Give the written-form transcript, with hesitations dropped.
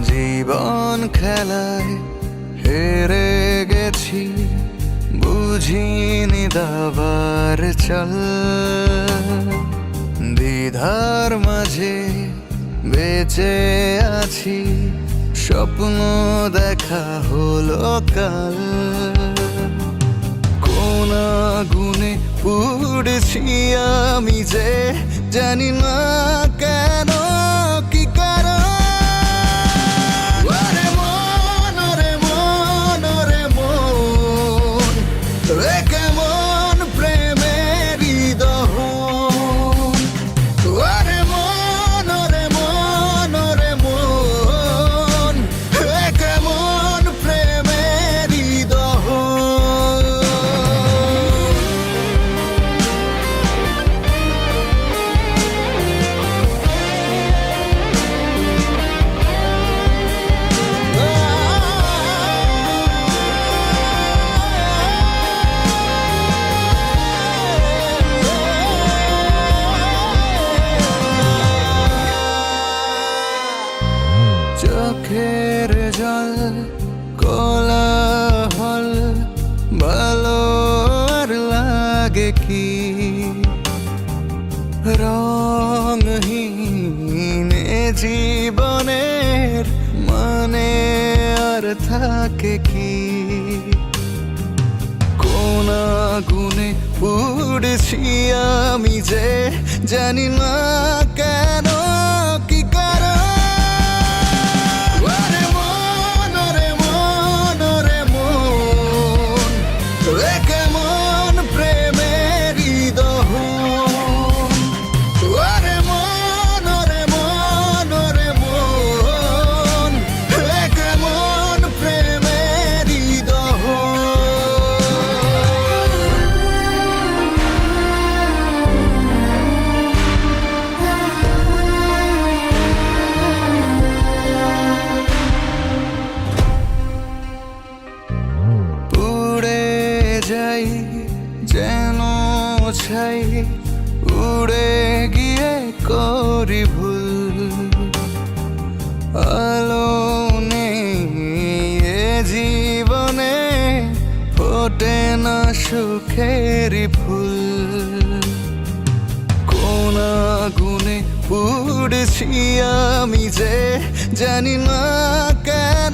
জীবন খেলায় হেরে গেছি, বুঝিনি দাবার চল। দ্বিধার মাঝে বেঁচে আছি, স্বপ্ন দেখা হলো কাল। কোন আগুনে পুড়েছি আমি যে জানি না কেন, কি কারণ। ওরে মন, ওরে মন, ওরে মন, এ কেমন প্রেমের দহন। ওরে মন, ওরে মন, ওরে মন, এ কেমন প্রেমের দহন। চোখের জল কোলাহল, ভালো আর লাগে কি। রংহীন জীবনের মানে আর থাকে কি। কোন আগুনে পুড়েছি আমি যে জানি না কেন, কি কারণ। ওরে মন, ওরে মন, ওরে মন, এ কেমন প্রেমের দহন। ওরে মন, ওরে মন, ওরে মন, এ কেমন প্রেমের দহন। উড়ে যাই যেন ছাই, উড়ে গিয়ে করি ভুল। আলো নেই এ জীবনে, ফোটে না সুখের ফুল। কোন আগুনে পুড়েছি আমি যে জানি না কেন,